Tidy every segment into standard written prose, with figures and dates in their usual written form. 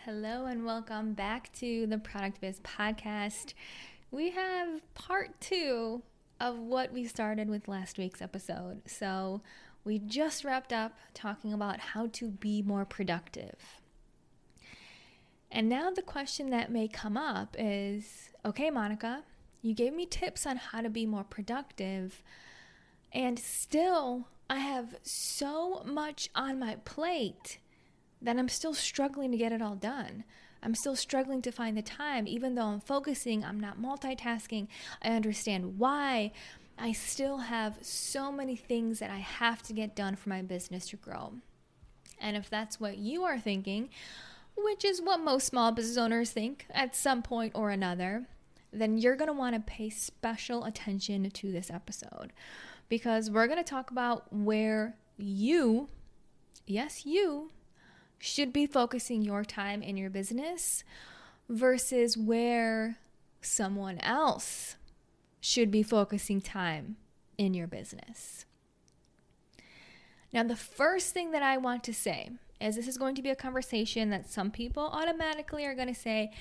Hello and welcome back to the Product Biz podcast. We have part 2 of what we started with last week's episode. So we just wrapped up talking about how to be more productive. And now the question that may come up is, okay, Monica, you gave me tips on how to be more productive, and still I have so much on my plate that I'm still struggling to get it all done. I'm still struggling to find the time. Even though I'm focusing, I'm not multitasking. I understand why. I still have so many things that I have to get done for my business to grow. And if that's what you are thinking, which is what most small business owners think at some point or another, then you're going to want to pay special attention to this episode, because we're going to talk about where you, yes, you, should be focusing your time in your business versus where someone else should be focusing time in your business. Now, the first thing that I want to say is this is going to be a conversation that some people automatically are going to say,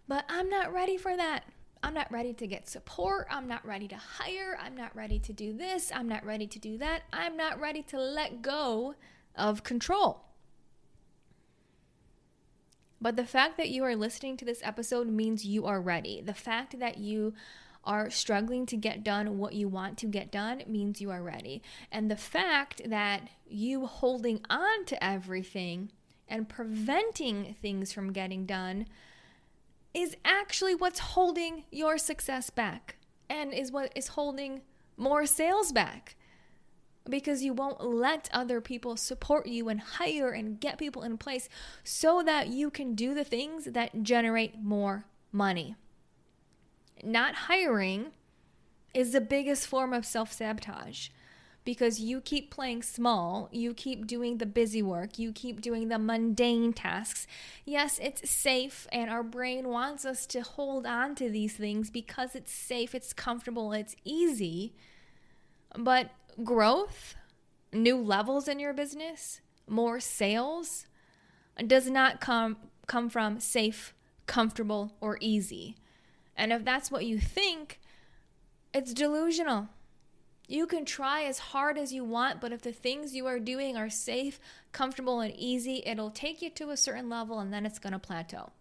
but I'm not ready for that. I'm not ready to get support. I'm not ready to hire. I'm not ready to do this. I'm not ready to do that. I'm not ready to let go of control. But the fact that you are listening to this episode means you are ready. The fact that you are struggling to get done what you want to get done means you are ready. And the fact that you holding on to everything and preventing things from getting done is actually what's holding your success back and is what is holding more sales back. Because you won't let other people support you and hire and get people in place so that you can do the things that generate more money. Not hiring is the biggest form of self-sabotage, because you keep playing small, you keep doing the busy work, you keep doing the mundane tasks. Yes, it's safe, and our brain wants us to hold on to these things because it's safe, it's comfortable, it's easy. But growth, new levels in your business, more sales, does not come from safe, comfortable, or easy. And if that's what you think, it's delusional. You can try as hard as you want, but if the things you are doing are safe, comfortable, and easy, it'll take you to a certain level and then it's going to plateau.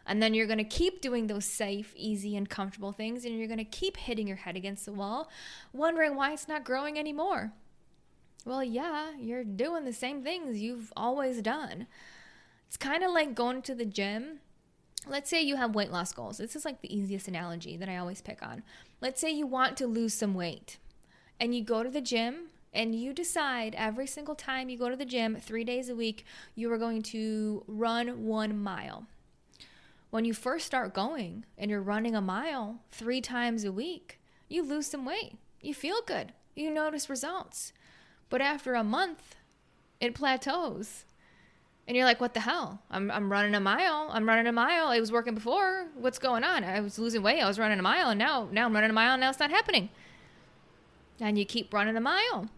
And then you're going to keep doing those safe, easy, and comfortable things, and you're going to keep hitting your head against the wall, wondering why it's not growing anymore. Well, yeah, you're doing the same things you've always done. It's kind of like going to the gym. Let's say you have weight loss goals. This is like the easiest analogy that I always pick on. Let's say you want to lose some weight, and you go to the gym, and you decide every single time you go to the gym, 3 days a week, you are going to run 1 mile. When you first start going and you're running a mile 3 times a week, you lose some weight. You feel good. You notice results. But after a month, it plateaus. And you're like, what the hell? I'm running a mile. I'm running a mile. It was working before. What's going on? I was losing weight. I was running a mile, and now I'm running a mile, and now it's not happening. And you keep running the mile.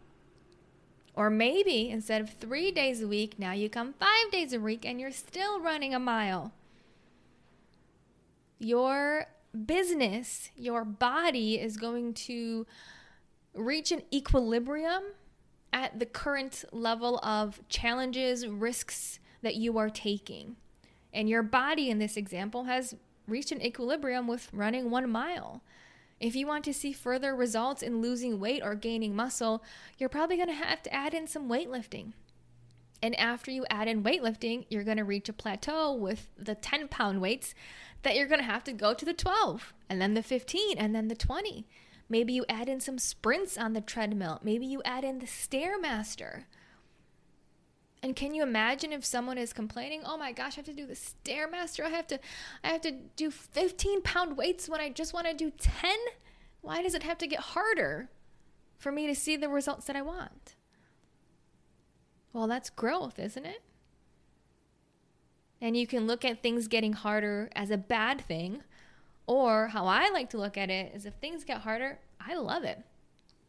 Or maybe instead of 3 days a week, now you come 5 days a week, and you're still running a mile. Your business, your body is going to reach an equilibrium at the current level of challenges, risks that you are taking. And your body in this example has reached an equilibrium with running 1 mile. If you want to see further results in losing weight or gaining muscle, you're probably going to have to add in some weightlifting. And after you add in weightlifting, you're going to reach a plateau with the 10-pound weights that you're going to have to go to the 12, and then the 15, and then the 20. Maybe you add in some sprints on the treadmill. Maybe you add in the Stairmaster. And can you imagine if someone is complaining, oh my gosh, I have to do the Stairmaster. I have to do 15-pound weights when I just want to do 10? Why does it have to get harder for me to see the results that I want? Well, that's growth, isn't it? And you can look at things getting harder as a bad thing, or how I like to look at it is if things get harder, I love it.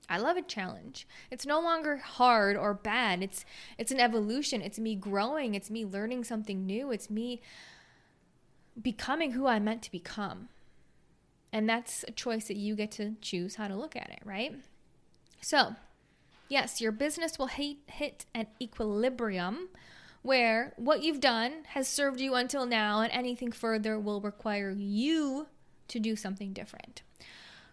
I love a challenge. It's no longer hard or bad. It's an evolution. It's me growing. It's me learning something new. It's me becoming who I'm meant to become? And that's a choice that you get to choose how to look at it, right? So, yes, your business will hit an equilibrium where what you've done has served you until now, and anything further will require you to do something different.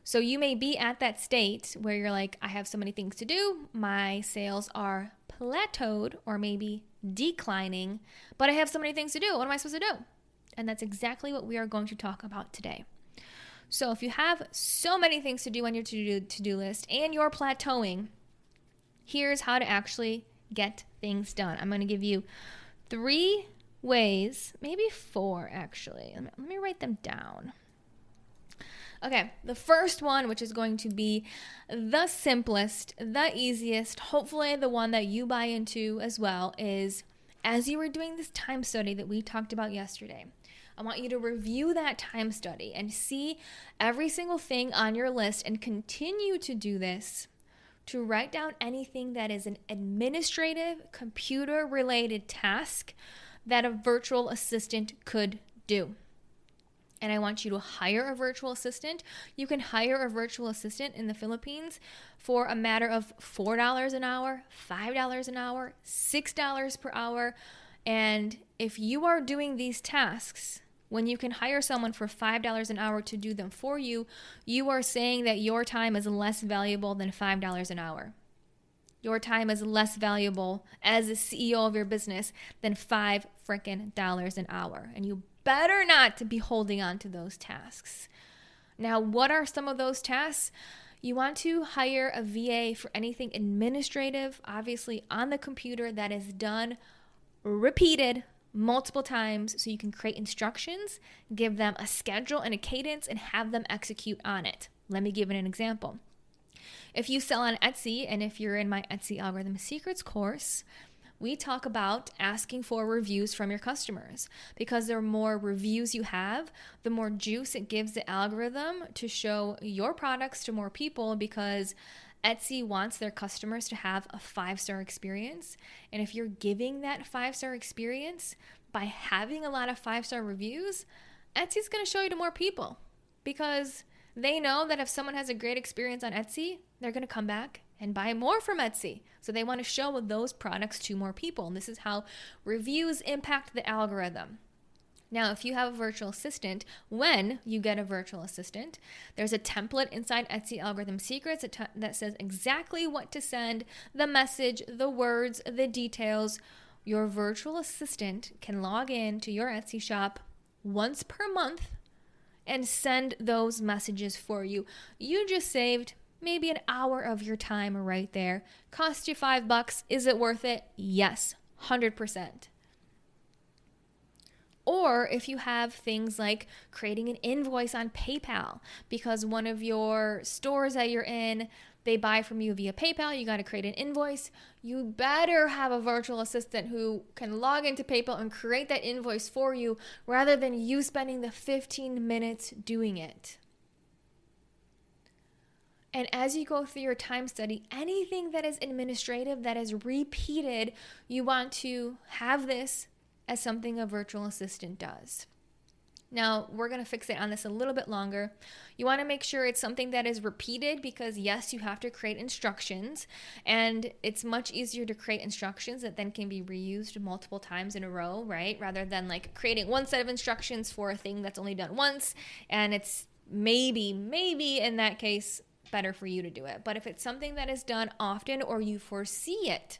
So you may be at that state where you're like, I have so many things to do. My sales are plateaued or maybe declining, but I have so many things to do. What am I supposed to do? And that's exactly what we are going to talk about today. So if you have so many things to do on your to-do list and you're plateauing, here's how to actually get things done. I'm going to give you 3 ways, maybe 4 actually. Let me write them down. Okay, the first one, which is going to be the simplest, the easiest, hopefully the one that you buy into as well, is as you were doing this time study that we talked about yesterday, I want you to review that time study and see every single thing on your list and continue to do this, to write down anything that is an administrative, computer-related task that a virtual assistant could do. And I want you to hire a virtual assistant. You can hire a virtual assistant in the Philippines for a matter of $4 an hour, $5 an hour, $6 per hour. And if you are doing these tasks, when you can hire someone for $5 an hour to do them for you, you are saying that your time is less valuable than $5 an hour. Your time is less valuable as a CEO of your business than $5 an hour. And you better not be holding on to those tasks. Now, what are some of those tasks? You want to hire a VA for anything administrative, obviously on the computer, that is done repeated multiple times, so you can create instructions, give them a schedule and a cadence, and have them execute on it. Let me give it an example. If you sell on Etsy, and if you're in my Etsy Algorithm Secrets course, we talk about asking for reviews from your customers, because the more reviews you have, the more juice it gives the algorithm to show your products to more people, because Etsy wants their customers to have a 5-star experience. And if you're giving that 5-star experience by having a lot of 5-star reviews, Etsy's going to show you to more people, because they know that if someone has a great experience on Etsy, they're going to come back and buy more from Etsy. So they want to show those products to more people. And this is how reviews impact the algorithm. Now, if you have a virtual assistant, when you get a virtual assistant, there's a template inside Etsy Algorithm Secrets that says exactly what to send, the message, the words, the details. Your virtual assistant can log in to your Etsy shop once per month and send those messages for you. You just saved maybe an hour of your time right there. Cost you $5. Is it worth it? Yes, 100%. Or if you have things like creating an invoice on PayPal, because one of your stores that you're in, they buy from you via PayPal, you got to create an invoice. You better have a virtual assistant who can log into PayPal and create that invoice for you, rather than you spending the 15 minutes doing it. And as you go through your time study, anything that is administrative, that is repeated, you want to have this as something a virtual assistant does. Now, we're going to fixate on this a little bit longer. You want to make sure it's something that is repeated, because yes, you have to create instructions, and it's much easier to create instructions that then can be reused multiple times in a row, right? Rather than like creating one set of instructions for a thing that's only done once, and it's maybe in that case better for you to do it. But if it's something that is done often, or you foresee it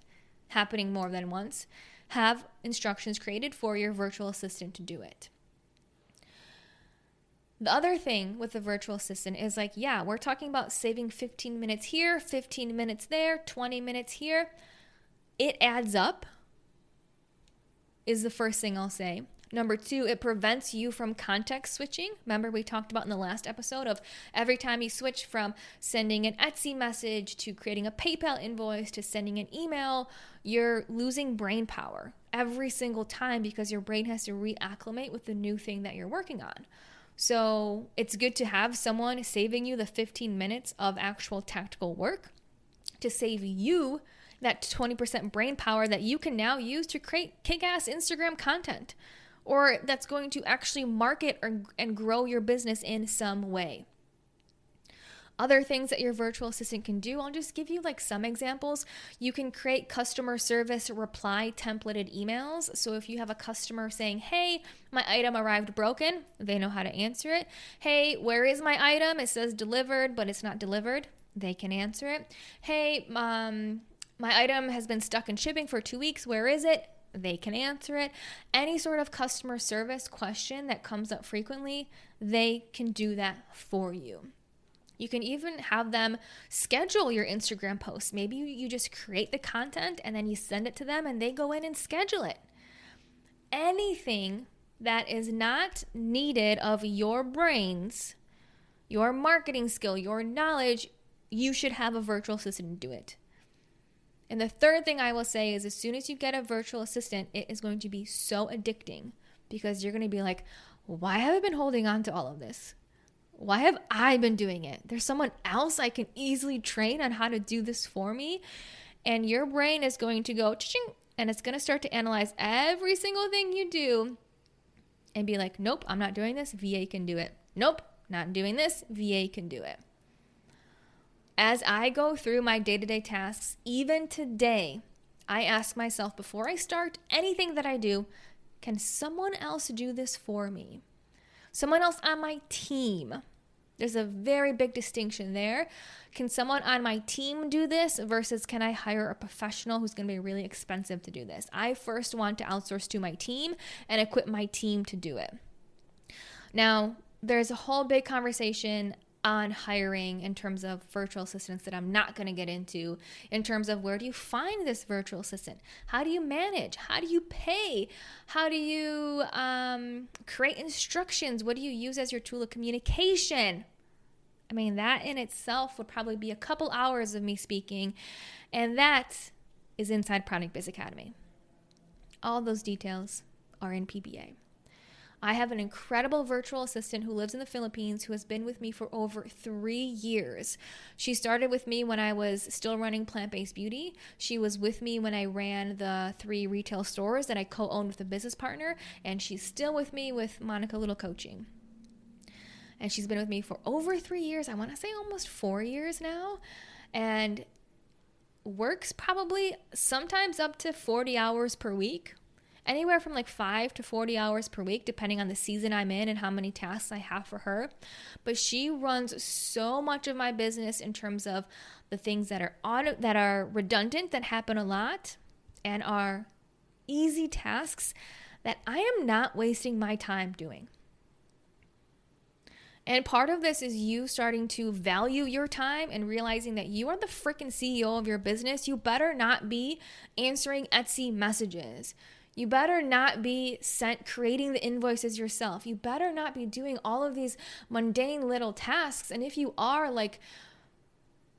happening more than once, have instructions created for your virtual assistant to do it. The other thing with the virtual assistant is like, yeah, we're talking about saving 15 minutes here, 15 minutes there, 20 minutes here. It adds up, is the first thing I'll say. Number 2, it prevents you from context switching. Remember, we talked about in the last episode of every time you switch from sending an Etsy message to creating a PayPal invoice to sending an email, you're losing brain power every single time, because your brain has to reacclimate with the new thing that you're working on. So it's good to have someone saving you the 15 minutes of actual tactical work to save you that 20% brain power that you can now use to create kick-ass Instagram content, or that's going to actually market and grow your business in some way. Other things that your virtual assistant can do, I'll just give you like some examples. You can create customer service reply templated emails. So if you have a customer saying, hey, my item arrived broken, they know how to answer it. Hey, where is my item? It says delivered, but it's not delivered. They can answer it. Hey, my item has been stuck in shipping for 2 weeks. Where is it? They can answer it. Any sort of customer service question that comes up frequently, they can do that for you. You can even have them schedule your Instagram posts. Maybe you just create the content and then you send it to them and they go in and schedule it. Anything that is not needed of your brains, your marketing skill, your knowledge, you should have a virtual assistant do it. And the third thing I will say is as soon as you get a virtual assistant, it is going to be so addicting because you're going to be like, why have I been holding on to all of this? Why have I been doing it? There's someone else I can easily train on how to do this for me. And your brain is going to go, ching, and it's going to start to analyze every single thing you do and be like, nope, I'm not doing this. VA can do it. Nope, not doing this. VA can do it. As I go through my day-to-day tasks, even today, I ask myself before I start anything that I do, can someone else do this for me? Someone else on my team. There's a very big distinction there. Can someone on my team do this versus can I hire a professional who's going to be really expensive to do this? I first want to outsource to my team and equip my team to do it. Now, there's a whole big conversation on hiring in terms of virtual assistants that I'm not going to get into, in terms of where do you find this virtual assistant? How do you manage? How do you pay? How do you create instructions? What do you use as your tool of communication? I mean, that in itself would probably be a couple hours of me speaking, and that is inside Product Biz Academy. All those details are in PBA. I have an incredible virtual assistant who lives in the Philippines who has been with me for over 3 years. She started with me when I was still running Plant-Based Beauty. She was with me when I ran the 3 retail stores that I co-owned with a business partner, and she's still with me with Monica Little Coaching. And she's been with me for over 3 years. I want to say almost 4 years now, and works probably sometimes up to 40 hours per week. Anywhere from like 5 to 40 hours per week, depending on the season I'm in and how many tasks I have for her. But she runs so much of my business in terms of the things that are redundant, that happen a lot, and are easy tasks that I am not wasting my time doing. And part of this is you starting to value your time and realizing that you are the freaking CEO of your business. You better not be answering Etsy messages. You better not be creating the invoices yourself. You better not be doing all of these mundane little tasks. And if you are, like,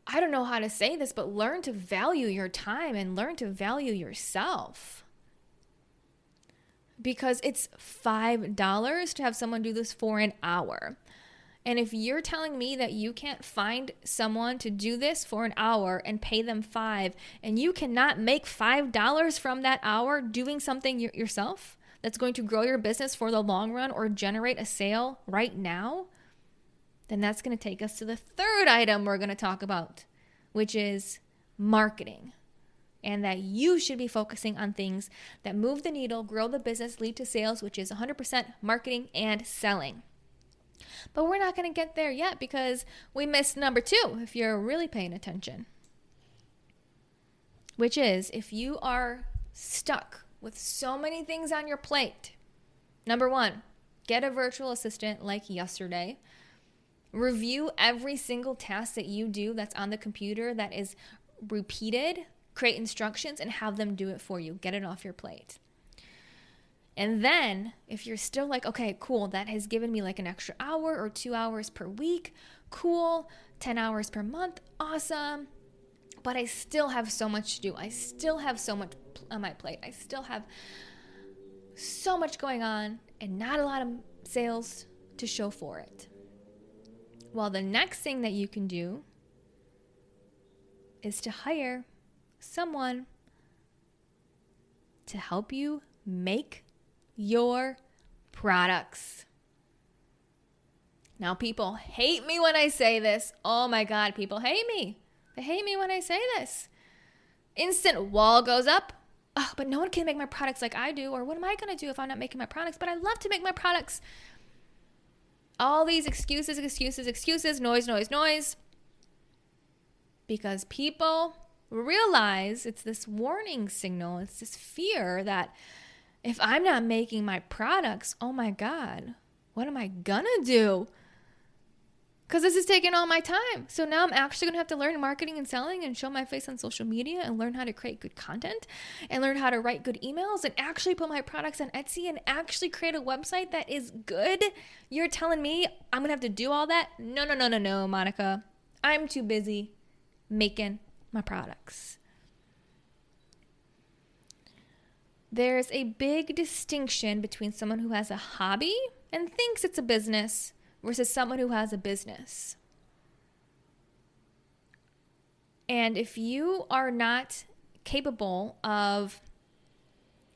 I don't know how to say this, but learn to value your time and learn to value yourself. Because it's $5 to have someone do this for an hour. And if you're telling me that you can't find someone to do this for an hour and pay them $5, and you cannot make $5 from that hour doing something yourself that's going to grow your business for the long run or generate a sale right now, then that's going to take us to the third item we're going to talk about, which is marketing. And that you should be focusing on things that move the needle, grow the business, lead to sales, which is 100% marketing and selling. But we're not going to get there yet because we missed number 2, if you're really paying attention. Which is, if you are stuck with so many things on your plate, number 1, get a virtual assistant like yesterday. Review every single task that you do that's on the computer that is repeated. Create instructions and have them do it for you. Get it off your plate. And then if you're still like, okay, cool, that has given me like an extra hour or 2 hours per week, cool, 10 hours per month, awesome. But I still have so much to do. I still have so much on my plate. I still have so much going on and not a lot of sales to show for it. Well, the next thing that you can do is to hire someone to help you make your products. Now, people hate me when I say this. Oh my God, people hate me. They hate me when I say this. Instant wall goes up. Oh, but no one can make my products like I do. Or what am I going to do if I'm not making my products? But I love to make my products. All these excuses, noise. Because people realize it's this warning signal. It's this fear that if I'm not making my products, oh my God, what am I going to do? Because this is taking all my time. So now I'm actually going to have to learn marketing and selling and show my face on social media and learn how to create good content and learn how to write good emails and actually put my products on Etsy and actually create a website that is good. You're telling me I'm going to have to do all that? No, Monica. I'm too busy making my products. There's a big distinction between someone who has a hobby and thinks it's a business versus someone who has a business. And if you are not capable of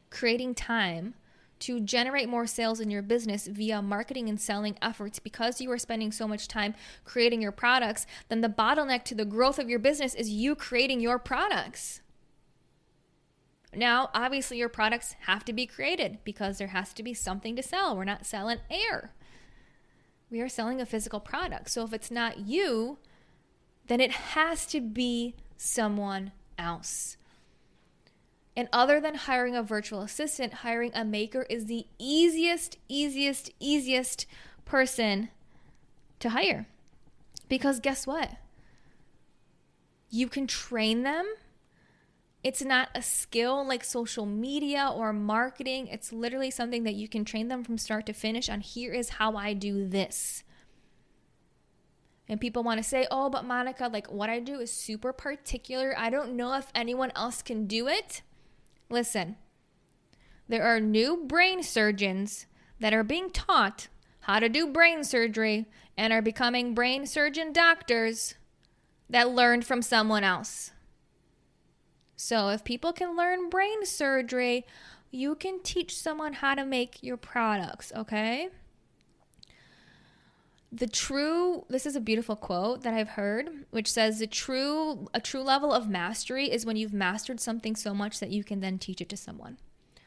creating time to generate more sales in your business via marketing and selling efforts because you are spending so much time creating your products, then the bottleneck to the growth of your business is you creating your products. Now, obviously, your products have to be created because there has to be something to sell. We're not selling air. We are selling a physical product. So if it's not you, then it has to be someone else. And other than hiring a virtual assistant, hiring a maker is the easiest person to hire. Because guess what? You can train them. It's not a skill like social media or marketing. It's literally something that you can train them from start to finish on. Here is how I do this. And people want to say, oh, but Monica, like what I do is super particular. I don't know if anyone else can do it. Listen, there are new brain surgeons that are being taught how to do brain surgery and are becoming brain surgeon doctors that learned from someone else. So if people can learn brain surgery, you can teach someone how to make your products, okay? This is a beautiful quote that I've heard, which says a true level of mastery is when you've mastered something so much that you can then teach it to someone.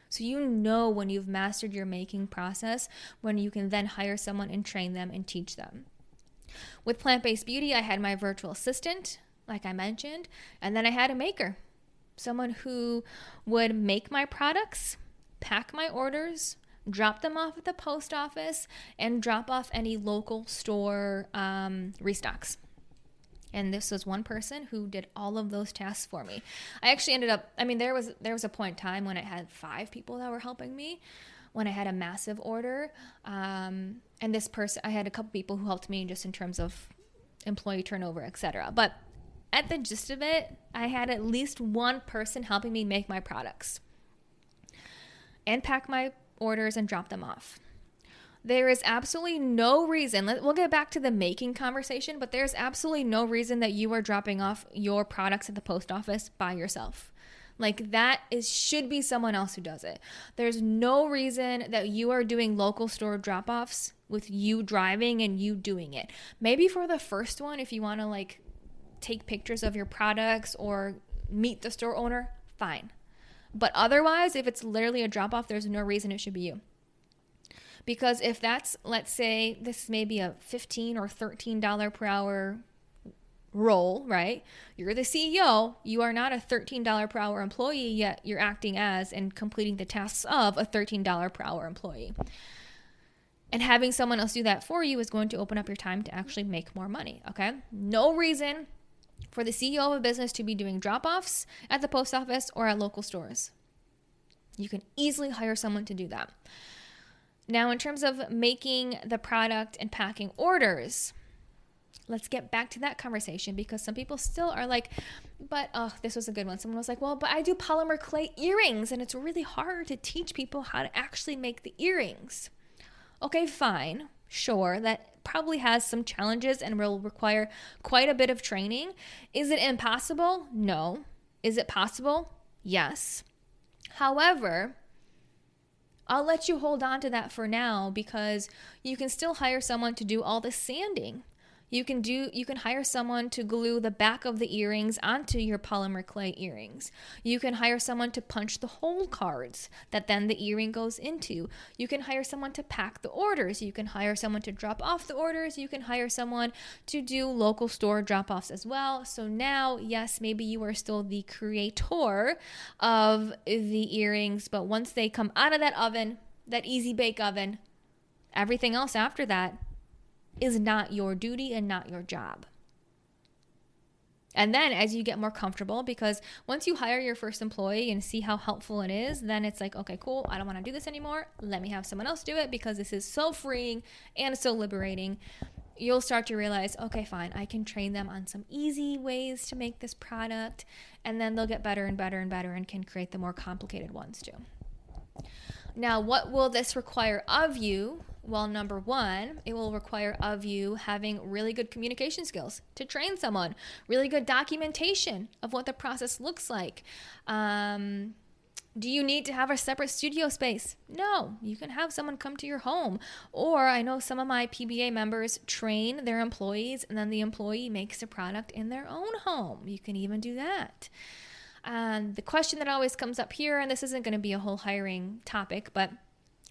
So you know when you've mastered your making process, when you can then hire someone and train them and teach them. With plant-based beauty, I had my virtual assistant, like I mentioned, and then I had a maker. Someone who would make my products, pack my orders, drop them off at the post office, and drop off any local store restocks. And this was one person who did all of those tasks for me. I actually ended up, there was a point in time when I had 5 people that were helping me when I had a massive order. And this person, I had a couple people who helped me just in terms of employee turnover, etc. But at the gist of it, I had at least one person helping me make my products and pack my orders and drop them off. There is absolutely no reason, we'll get back to the making conversation, but there's absolutely no reason that you are dropping off your products at the post office by yourself. Like should be someone else who does it. There's no reason that you are doing local store drop-offs with you driving and you doing it. Maybe for the first one, if you want to take pictures of your products or meet the store owner, fine. But otherwise, if it's literally a drop-off, there's no reason it should be you. Because if that's, let's say, this may be a $15 or $13 per hour role, right? You're the CEO. You are not a $13 per hour employee, yet you're acting as and completing the tasks of a $13 per hour employee. And having someone else do that for you is going to open up your time to actually make more money, okay? No reason for the CEO of a business to be doing drop-offs at the post office or at local stores. You can easily hire someone to do that. Now, in terms of making the product and packing orders, let's get back to that conversation because some people still are like, this was a good one. Someone was like, well, but I do polymer clay earrings and it's really hard to teach people how to actually make the earrings. Okay, fine. Sure, that probably has some challenges and will require quite a bit of training. Is it impossible? No. Is it possible? Yes. However, I'll let you hold on to that for now because you can still hire someone to do all the sanding. You can hire someone to glue the back of the earrings onto your polymer clay earrings. You can hire someone to punch the hole cards that then the earring goes into. You can hire someone to pack the orders. You can hire someone to drop off the orders. You can hire someone to do local store drop-offs as well. So now, yes, maybe you are still the creator of the earrings, but once they come out of that oven, that easy bake oven, everything else after that is not your duty and not your job. And then as you get more comfortable, because once you hire your first employee and see how helpful it is, then it's like, okay, cool, I don't want to do this anymore. Let me have someone else do it because this is so freeing and so liberating. You'll start to realize, okay, fine, I can train them on some easy ways to make this product, and then they'll get better and better and better and can create the more complicated ones too. Now, what will this require of you? Well, number one, it will require of you having really good communication skills to train someone, really good documentation of what the process looks like. Do you need to have a separate studio space? No, you can have someone come to your home. Or I know some of my PBA members train their employees and then the employee makes the product in their own home. You can even do that. And the question that always comes up here, and this isn't going to be a whole hiring topic, but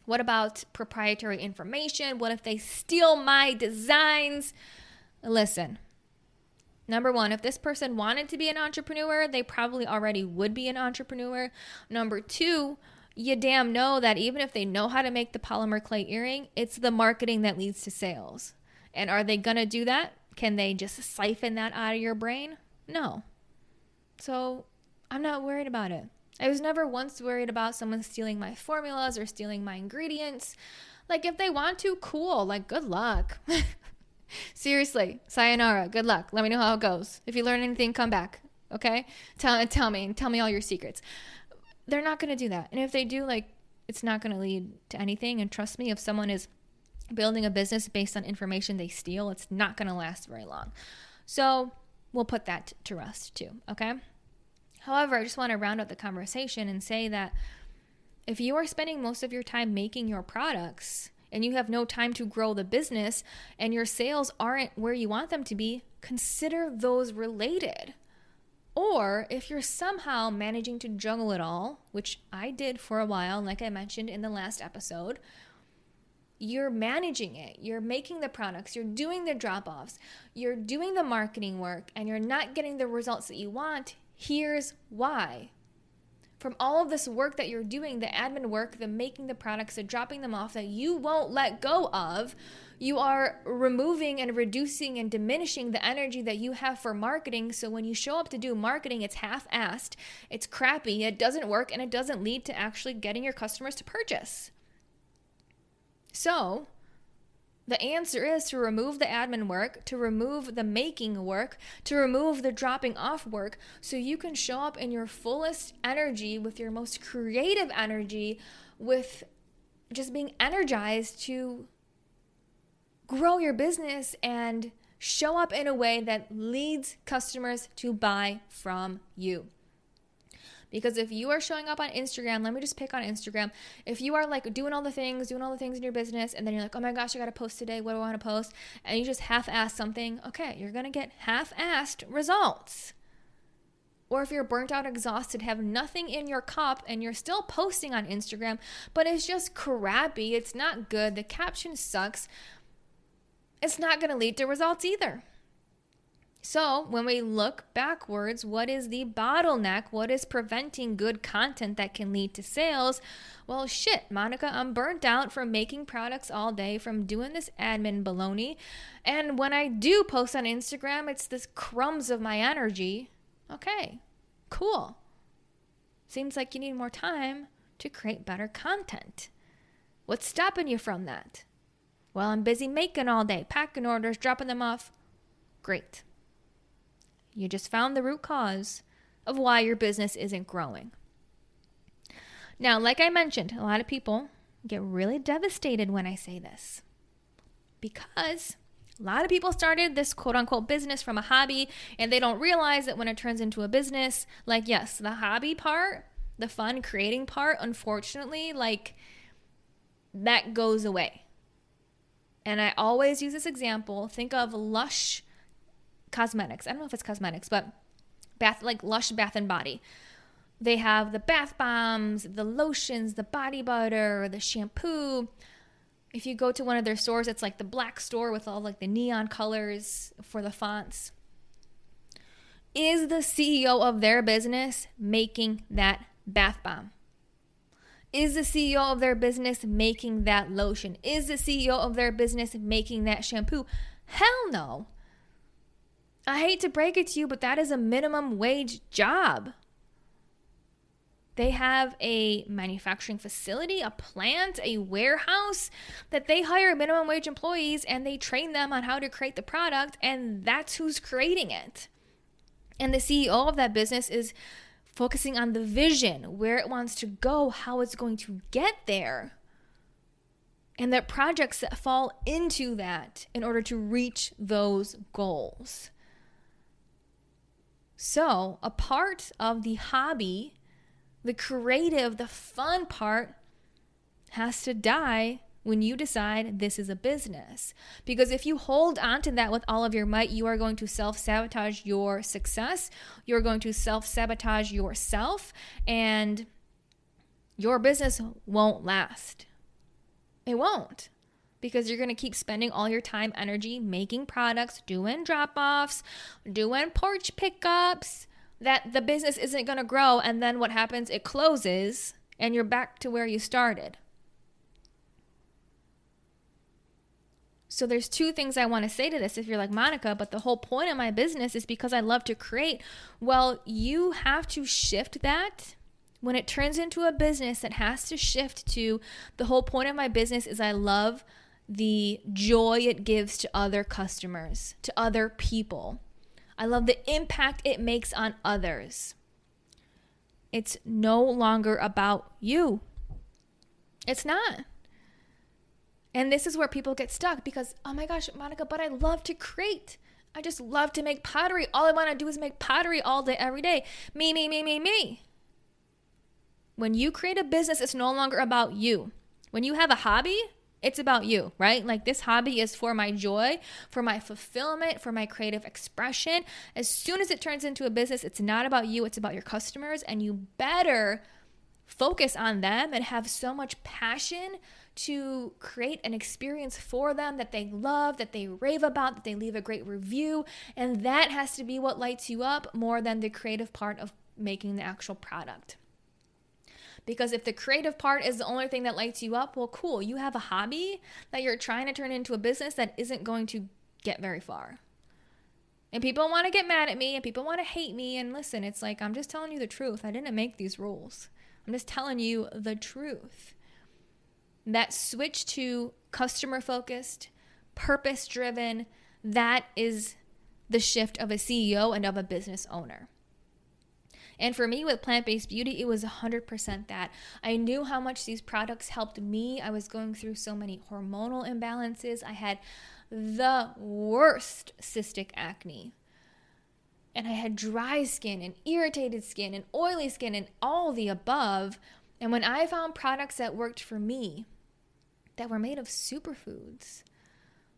what about proprietary information? What if they steal my designs? Listen, number one, if this person wanted to be an entrepreneur, they probably already would be an entrepreneur. Number two, you damn know that even if they know how to make the polymer clay earring, it's the marketing that leads to sales. And are they going to do that? Can they just siphon that out of your brain? No. So I'm not worried about it. I was never once worried about someone stealing my formulas or stealing my ingredients. Like, if they want to, cool. Like, good luck. Seriously, sayonara, good luck. Let me know how it goes. If you learn anything, come back, okay? Tell me all your secrets. They're not going to do that. And if they do, like, it's not going to lead to anything. And trust me, if someone is building a business based on information they steal, it's not going to last very long. So we'll put that to rest too, okay? However, I just want to round out the conversation and say that if you are spending most of your time making your products and you have no time to grow the business and your sales aren't where you want them to be, consider those related. Or if you're somehow managing to juggle it all, which I did for a while, like I mentioned in the last episode, you're managing it, you're making the products, you're doing the drop-offs, you're doing the marketing work, and you're not getting the results that you want. Here's why. From all of this work that you're doing, the admin work, the making the products, the dropping them off that you won't let go of, you are removing and reducing and diminishing the energy that you have for marketing. So when you show up to do marketing, it's half-assed, it's crappy, it doesn't work, and it doesn't lead to actually getting your customers to purchase. So the answer is to remove the admin work, to remove the making work, to remove the dropping off work so you can show up in your fullest energy with your most creative energy, with just being energized to grow your business and show up in a way that leads customers to buy from you. Because if you are showing up on Instagram, let me just pick on Instagram. If you are like doing all the things in your business, and then you're like, oh my gosh, I got to post today. What do I want to post? And you just half-ass something. Okay, you're going to get half-assed results. Or if you're burnt out, exhausted, have nothing in your cup, and you're still posting on Instagram, but it's just crappy. It's not good. The caption sucks. It's not going to lead to results either. So when we look backwards, what is the bottleneck? What is preventing good content that can lead to sales? Well, shit, Monica, I'm burnt out from making products all day, from doing this admin baloney. And when I do post on Instagram, it's this crumbs of my energy. Okay, cool. Seems like you need more time to create better content. What's stopping you from that? Well, I'm busy making all day, packing orders, dropping them off. Great. You just found the root cause of why your business isn't growing. Now, like I mentioned, a lot of people get really devastated when I say this because a lot of people started this quote unquote business from a hobby, and they don't realize that when it turns into a business, like, yes, the hobby part, the fun creating part, unfortunately, like, that goes away. And I always use this example. Think of Lush Cosmetics. I don't know if it's cosmetics, but Lush Bath and Body. They have the bath bombs, the lotions, the body butter, the shampoo. If you go to one of their stores, it's like the black store with all like the neon colors for the fonts. Is the CEO of their business making that bath bomb? Is the CEO of their business making that lotion? Is the CEO of their business making that shampoo? Hell no. I hate to break it to you, but that is a minimum wage job. They have a manufacturing facility, a plant, a warehouse that they hire minimum wage employees and they train them on how to create the product, and that's who's creating it. And the CEO of that business is focusing on the vision, where it wants to go, how it's going to get there, and the projects that fall into that in order to reach those goals. So, a part of the hobby, the creative, the fun part has to die when you decide this is a business. Because if you hold on to that with all of your might, you are going to self-sabotage your success. You're going to self-sabotage yourself, and your business won't last. It won't. Because you're going to keep spending all your time, energy making products, doing drop-offs, doing porch pickups, that the business isn't going to grow, and then what happens? It closes, and you're back to where you started. So there's two things I want to say to this. If you're like, Monica, but the whole point of my business is because I love to create. Well, you have to shift that. When it turns into a business, it has to shift to the whole point of my business is I love the joy it gives to other customers, to other people. I love the impact it makes on others. It's no longer about you. It's not. And this is where people get stuck because, oh my gosh, Monica, but I love to create. I just love to make pottery. All I want to do is make pottery all day, every day. Me. When you create a business, it's no longer about you. When you have a hobby, it's about you, right? Like this hobby is for my joy, for my fulfillment, for my creative expression. As soon as it turns into a business, it's not about you, it's about your customers, and you better focus on them and have so much passion to create an experience for them that they love, that they rave about, that they leave a great review. And that has to be what lights you up more than the creative part of making the actual product. Because if the creative part is the only thing that lights you up, well, cool. You have a hobby that you're trying to turn into a business that isn't going to get very far. And people want to get mad at me and people want to hate me. And listen, it's like, I'm just telling you the truth. I didn't make these rules. I'm just telling you the truth. That switch to customer focused, purpose driven, that is the shift of a CEO and of a business owner. And for me with plant-based beauty, it was 100% that. I knew how much these products helped me. I was going through so many hormonal imbalances. I had the worst cystic acne. And I had dry skin and irritated skin and oily skin and all the above. And when I found products that worked for me, that were made of superfoods,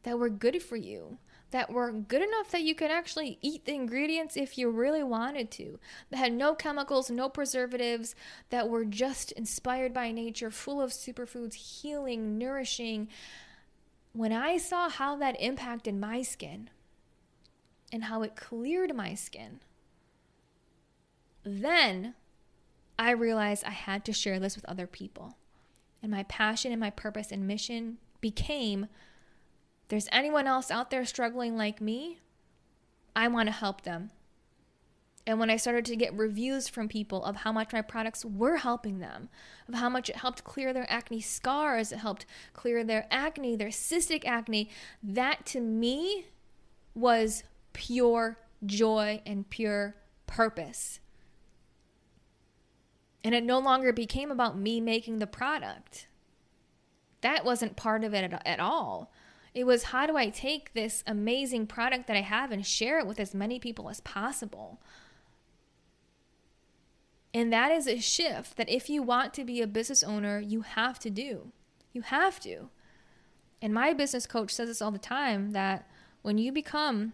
that were good for you, that were good enough that you could actually eat the ingredients if you really wanted to, that had no chemicals, no preservatives, that were just inspired by nature, full of superfoods, healing, nourishing. When I saw how that impacted my skin and how it cleared my skin, then I realized I had to share this with other people. And my passion and my purpose and mission became, there's anyone else out there struggling like me, I want to help them. And when I started to get reviews from people of how much my products were helping them, of how much it helped clear their acne scars, it helped clear their acne, their cystic acne, that to me was pure joy and pure purpose. And it no longer became about me making the product. That wasn't part of it at all. It was, how do I take this amazing product that I have and share it with as many people as possible? And that is a shift that if you want to be a business owner, you have to do. You have to. And my business coach says this all the time, that when you become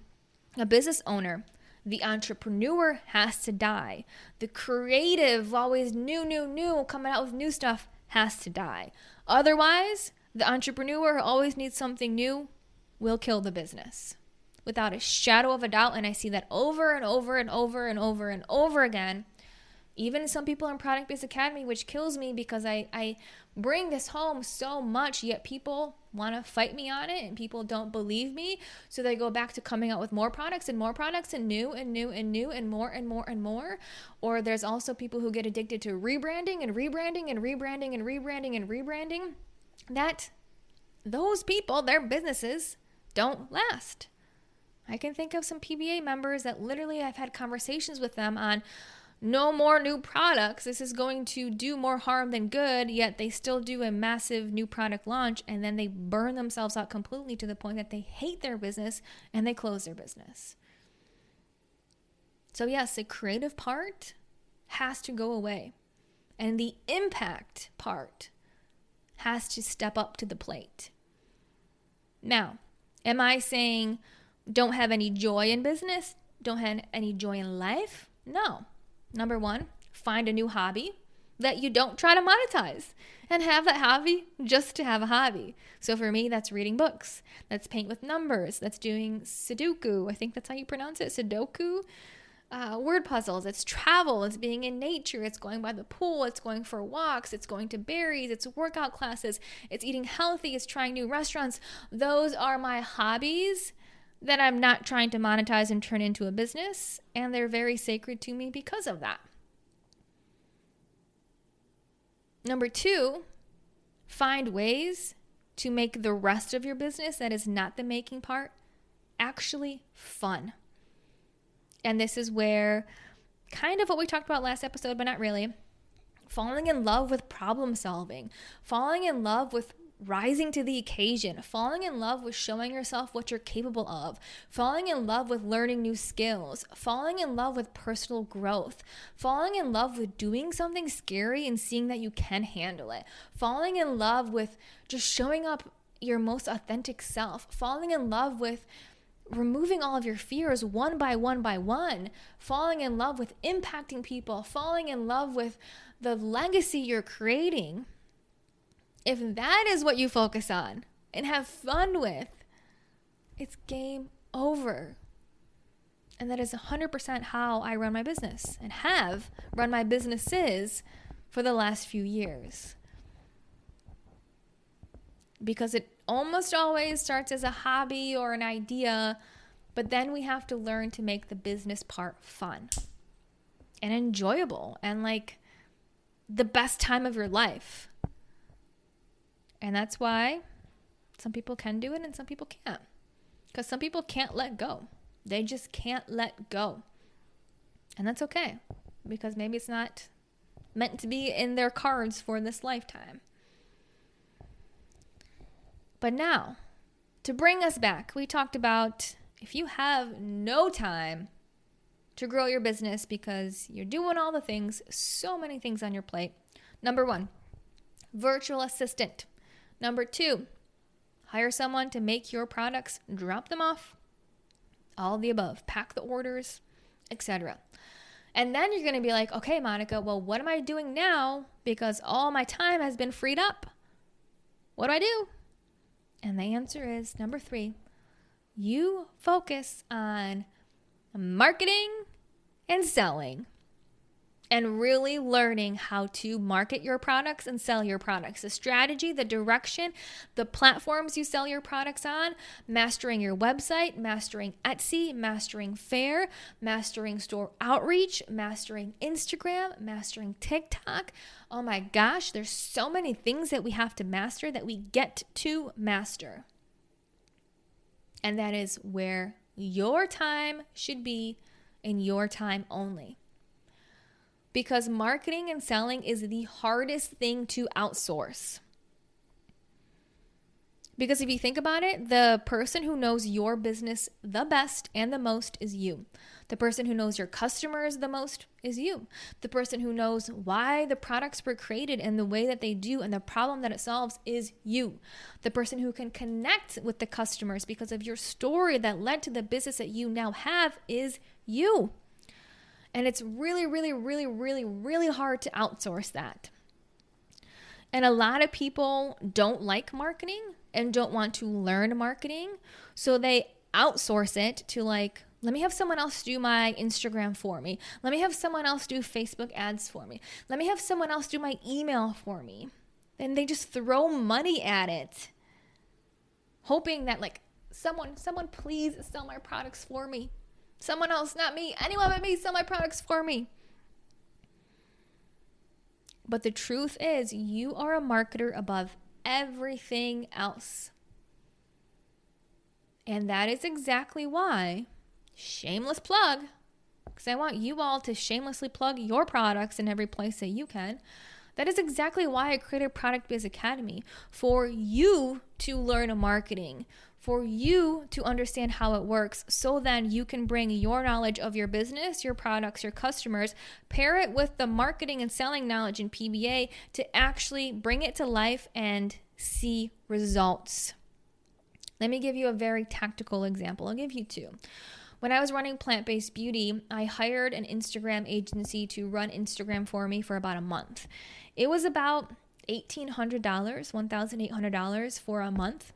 a business owner, the entrepreneur has to die. The creative, always new, coming out with new stuff has to die. Otherwise, the entrepreneur who always needs something new will kill the business. Without a shadow of a doubt. And I see that over and over and over and over and over again. Even some people in Product Based Academy, which kills me because I bring this home so much, yet people want to fight me on it and people don't believe me. So they go back to coming out with more products and new and more and more and more. Or there's also people who get addicted to rebranding and rebranding and rebranding and rebranding and rebranding. That those people, their businesses don't last. I can think of some PBA members that literally I've had conversations with them on no more new products. This is going to do more harm than good, yet they still do a massive new product launch and then they burn themselves out completely to the point that they hate their business and they close their business. So yes, the creative part has to go away and the impact part has to step up to the plate. Now, am I saying don't have any joy in business? Don't have any joy in life? No. Number one, find a new hobby that you don't try to monetize and have that hobby just to have a hobby. So for me, that's reading books. That's paint with numbers. That's doing Sudoku. I think that's how you pronounce it, Sudoku. Word puzzles. It's travel. It's being in nature. It's going by the pool. It's going for walks. It's going to berries. It's workout classes. It's eating healthy. It's trying new restaurants. Those are my hobbies that I'm not trying to monetize and turn into a business, and they're very sacred to me because of that. Number two, find ways to make the rest of your business, that is not the making part, actually fun. And this is where kind of what we talked about last episode, but not really. Falling in love with problem solving, falling in love with rising to the occasion, falling in love with showing yourself what you're capable of, falling in love with learning new skills, falling in love with personal growth, falling in love with doing something scary and seeing that you can handle it, falling in love with just showing up your most authentic self, falling in love with removing all of your fears one by one, falling in love with impacting people, falling in love with the legacy you're creating. If that is what you focus on and have fun with, it's game over. And that is 100% how I run my business and have run my businesses for the last few years. Because it almost always starts as a hobby or an idea, but then we have to learn to make the business part fun and enjoyable and like the best time of your life. And that's why some people can do it and some people can't. Because some people can't let go. They just can't let go. And that's okay. Because maybe it's not meant to be in their cards for this lifetime. But now, to bring us back, we talked about if you have no time to grow your business because you're doing all the things, so many things on your plate. Number one, virtual assistant. Number two, hire someone to make your products, drop them off, all of the above, pack the orders, etc. And then you're going to be like, okay, Monica, well, what am I doing now? Because all my time has been freed up. What do I do? And the answer is number three, you focus on marketing and selling. And really learning how to market your products and sell your products. The strategy, the direction, the platforms you sell your products on, mastering your website, mastering Etsy, mastering Faire, mastering store outreach, mastering Instagram, mastering TikTok. Oh my gosh, there's so many things that we have to master that we get to master. And that is where your time should be and your time only. Because marketing and selling is the hardest thing to outsource. Because if you think about it, the person who knows your business the best and the most is you. The person who knows your customers the most is you. The person who knows why the products were created and the way that they do and the problem that it solves is you. The person who can connect with the customers because of your story that led to the business that you now have is you. And it's really, really, really, really, really hard to outsource that. And a lot of people don't like marketing and don't want to learn marketing. So they outsource it to like, let me have someone else do my Instagram for me. Let me have someone else do Facebook ads for me. Let me have someone else do my email for me. And they just throw money at it, hoping that like someone please sell my products for me. Someone else, not me. Anyone but me, sell my products for me. But the truth is, you are a marketer above everything else. And that is exactly why, shameless plug, because I want you all to shamelessly plug your products in every place that you can. That is exactly why I created Product Biz Academy, for you to learn marketing, for you to understand how it works, so then you can bring your knowledge of your business, your products, your customers, pair it with the marketing and selling knowledge in PBA to actually bring it to life and see results. Let me give you a very tactical example. I'll give you two. When I was running Plant-Based Beauty, I hired an Instagram agency to run Instagram for me for about a month. It was about $1,800, $1,800 for a month.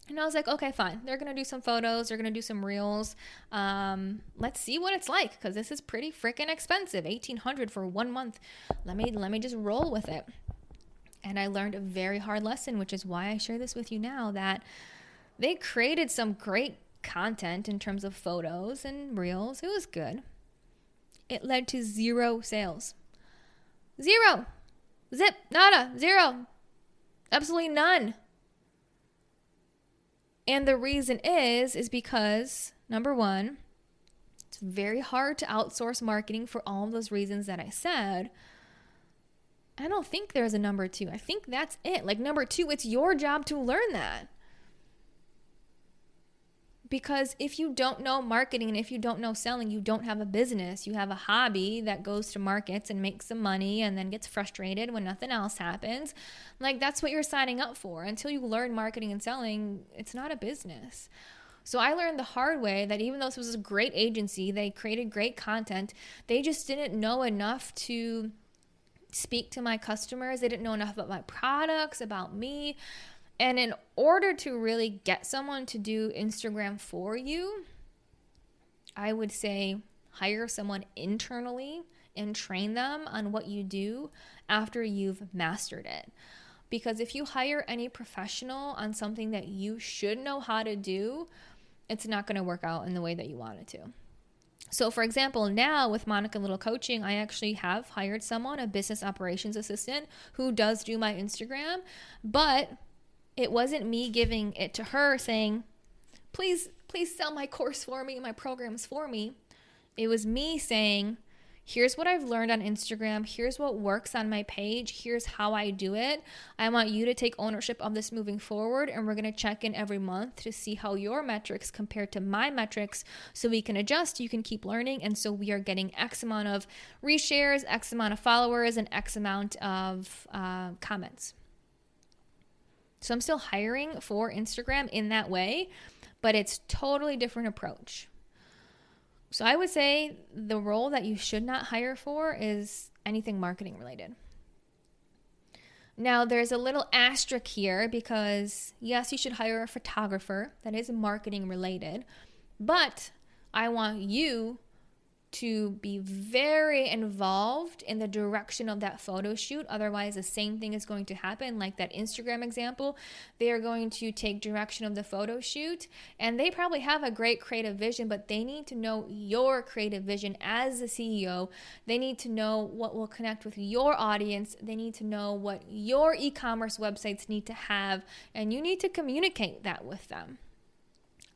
And I was like, okay, fine. They're going to do some photos. They're going to do some reels. Let's see what it's like, because this is pretty freaking expensive. $1,800 for 1 month. Let me just roll with it. And I learned a very hard lesson, which is why I share this with you now, that they created some great content in terms of photos and reels. It was good. It led to 0 sales. 0. Zip. Nada. 0. Absolutely none. And the reason is because, number one, it's very hard to outsource marketing for all of those reasons that I said. I don't think there's a number 2. I think that's it. Like number 2, it's your job to learn that. Because if you don't know marketing and if you don't know selling, you don't have a business. You have a hobby that goes to markets and makes some money and then gets frustrated when nothing else happens. Like that's what you're signing up for. Until you learn marketing and selling, it's not a business. So I learned the hard way that even though this was a great agency, they created great content, they just didn't know enough to speak to my customers. They didn't know enough about my products, about me. And in order to really get someone to do Instagram for you, I would say hire someone internally and train them on what you do after you've mastered it. Because if you hire any professional on something that you should know how to do, it's not going to work out in the way that you want it to. So for example, now with Monica Little Coaching, I actually have hired someone, a business operations assistant, who does do my Instagram, but it wasn't me giving it to her saying, please sell my course for me, my programs for me. It was me saying, here's what I've learned on Instagram. Here's what works on my page. Here's how I do it. I want you to take ownership of this moving forward. And we're going to check in every month to see how your metrics compare to my metrics so we can adjust. You can keep learning. And so we are getting X amount of reshares, X amount of followers, and X amount of comments. So I'm still hiring for Instagram in that way, but it's totally different approach. So I would say the role that you should not hire for is anything marketing related. Now there's a little asterisk here because yes, you should hire a photographer that is marketing related, but I want you to be very involved in the direction of that photo shoot. Otherwise, the same thing is going to happen. Like that Instagram example, they are going to take direction of the photo shoot and they probably have a great creative vision, but they need to know your creative vision as a CEO. They need to know what will connect with your audience. They need to know what your e-commerce websites need to have, and you need to communicate that with them.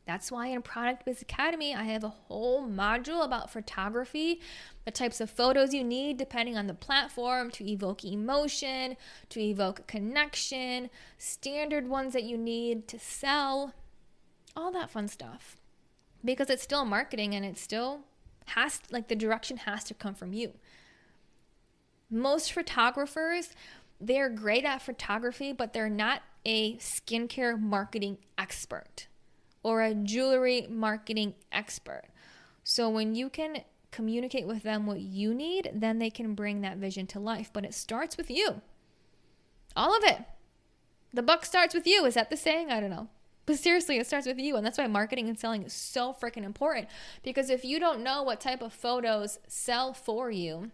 That's why in Product Biz Academy, I have a whole module about photography, the types of photos you need depending on the platform to evoke emotion, to evoke connection, standard ones that you need to sell, all that fun stuff. Because it's still marketing and it's still The direction has to come from you. Most photographers, they're great at photography, but they're not a skincare marketing expert or a jewelry marketing expert. So when you can communicate with them what you need, then they can bring that vision to life. But it starts with you. All of it. The buck starts with you. Is that the saying? I don't know. But seriously, it starts with you. And that's why marketing and selling is so freaking important. Because if you don't know what type of photos sell for you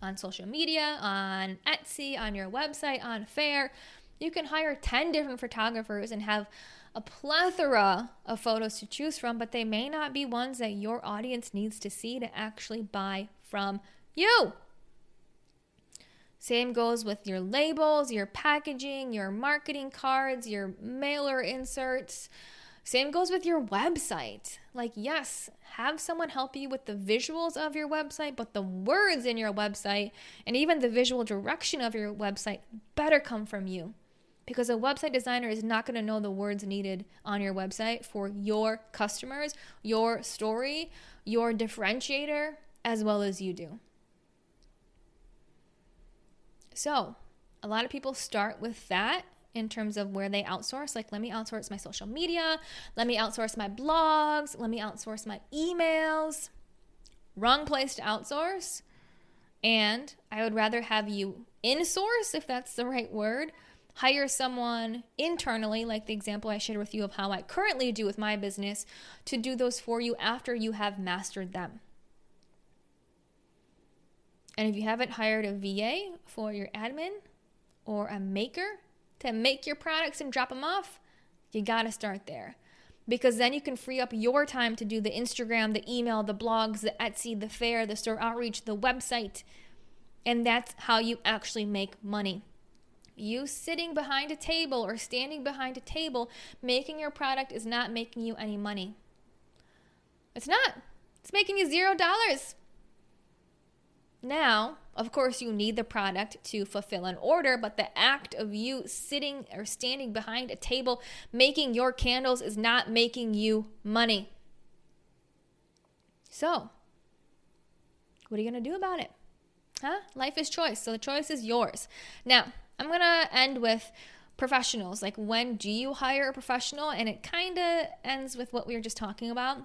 on social media, on Etsy, on your website, on Fair, you can hire 10 different photographers and have a plethora of photos to choose from, but they may not be ones that your audience needs to see to actually buy from you. Same goes with your labels, your packaging, your marketing cards, your mailer inserts. Same goes with your website. Like, yes, have someone help you with the visuals of your website, but the words in your website and even the visual direction of your website better come from you. Because a website designer is not going to know the words needed on your website for your customers, your story, your differentiator, as well as you do. So, a lot of people start with that in terms of where they outsource. Like, let me outsource my social media. Let me outsource my blogs. Let me outsource my emails. Wrong place to outsource. And I would rather have you insource, if that's the right word. Hire someone internally, like the example I shared with you of how I currently do with my business, to do those for you after you have mastered them. And if you haven't hired a VA for your admin or a maker to make your products and drop them off, you got to start there. Because then you can free up your time to do the Instagram, the email, the blogs, the Etsy, the Fair, the store outreach, the website. And that's how you actually make money. You sitting behind a table or standing behind a table making your product is not making you any money. It's not. It's making you $0. Now, of course, you need the product to fulfill an order, but the act of you sitting or standing behind a table making your candles is not making you money. So, what are you going to do about it? Life is choice, so the choice is yours. Now, I'm going to end with professionals. Like, when do you hire a professional? And it kind of ends with what we were just talking about.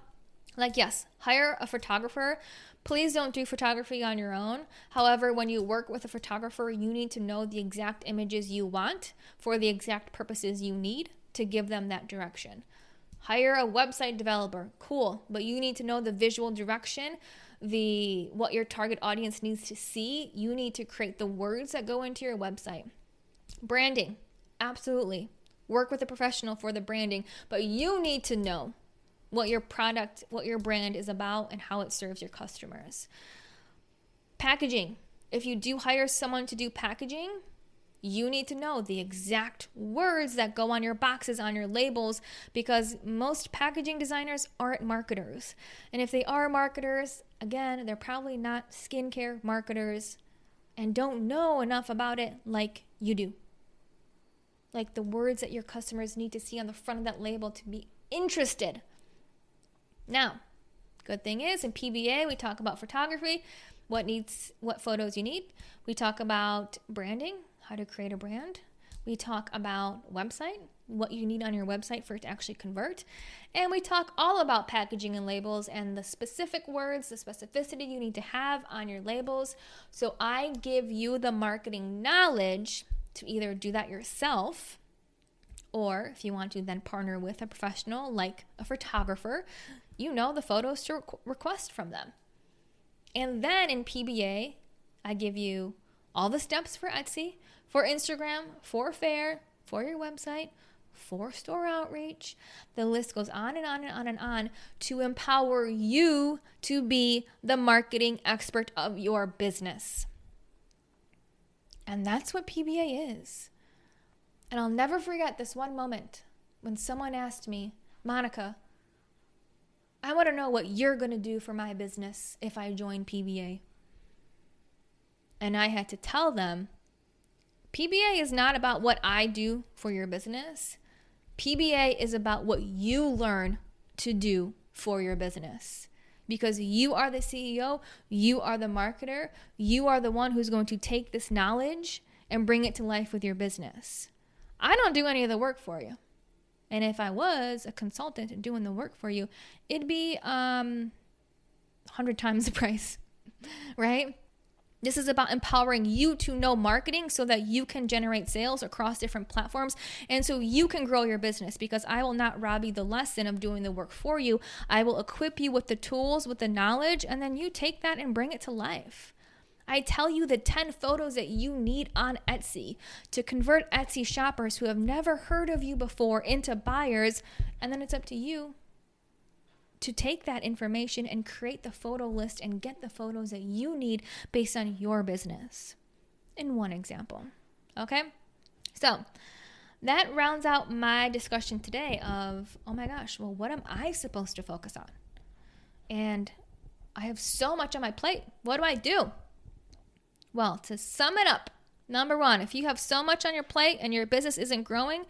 Like, yes, hire a photographer. Please don't do photography on your own. However, when you work with a photographer, you need to know the exact images you want for the exact purposes you need to give them that direction. Hire a website developer. Cool. But you need to know the visual direction, what your target audience needs to see. You need to create the words that go into your website. Branding. Absolutely. Work with a professional for the branding, but you need to know what your product, what your brand is about, and how it serves your customers. Packaging. If you do hire someone to do packaging, you need to know the exact words that go on your boxes, on your labels, because most packaging designers aren't marketers. And if they are marketers, again, they're probably not skincare marketers and don't know enough about it like you do. Like the words that your customers need to see on the front of that label to be interested. Now, good thing is in PBA, we talk about photography, what photos you need. We talk about branding, how to create a brand. We talk about website, what you need on your website for it to actually convert. And we talk all about packaging and labels and the specific words, the specificity you need to have on your labels. So I give you the marketing knowledge to either do that yourself, or if you want to then partner with a professional like a photographer, you know the photos to request from them. And then in PBA, I give you all the steps for Etsy, for Instagram, for Fair, for your website, for store outreach. The list goes on and on and on and on to empower you to be the marketing expert of your business. And that's what PBA is. And I'll never forget this one moment when someone asked me, Monica, I want to know what you're going to do for my business if I join PBA. And I had to tell them, PBA is not about what I do for your business. PBA is about what you learn to do for your business. because you are the CEO, you are the marketer, you are the one who's going to take this knowledge and bring it to life with your business. I don't do any of the work for you. And if I was a consultant doing the work for you, it'd be 100 times the price, right? This is about empowering you to know marketing so that you can generate sales across different platforms and so you can grow your business, because I will not rob you the lesson of doing the work for you. I will equip you with the tools, with the knowledge, and then you take that and bring it to life. I tell you the 10 photos that you need on Etsy to convert Etsy shoppers who have never heard of you before into buyers, and then it's up to you to take that information and create the photo list and get the photos that you need based on your business. In one example, okay? So that rounds out my discussion today of, oh my gosh, well, what am I supposed to focus on? And I have so much on my plate. What do I do? Well, to sum it up, number one, if you have so much on your plate and your business isn't growing,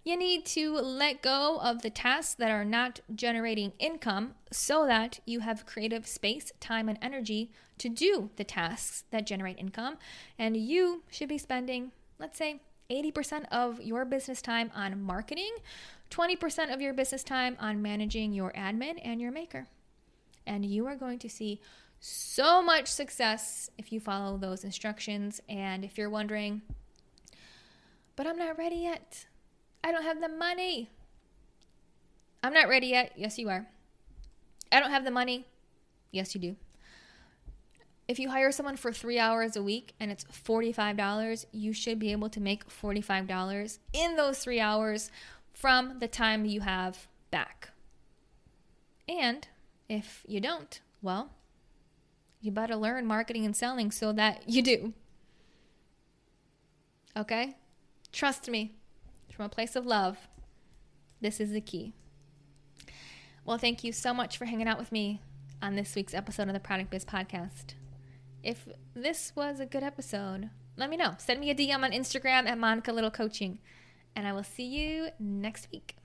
you need to let go of the tasks that are not generating income so that you have creative space, time, and energy to do the tasks that generate income. And you should be spending, let's say, 80% of your business time on marketing, 20% of your business time on managing your admin and your maker. And you are going to see so much success if you follow those instructions. And if you're wondering, but I'm not ready yet, I don't have the money. I'm not ready yet. Yes, you are. I don't have the money. Yes, you do. If you hire someone for 3 hours a week and it's $45, you should be able to make $45 in those 3 hours from the time you have back. And if you don't, well, you better learn marketing and selling so that you do. Okay? Trust me. From a place of love, this is the key. Well, thank you so much for hanging out with me on this week's episode of the Product Biz Podcast. If this was a good episode, let me know. Send me a DM on Instagram at Monica Little Coaching, and I will see you next week.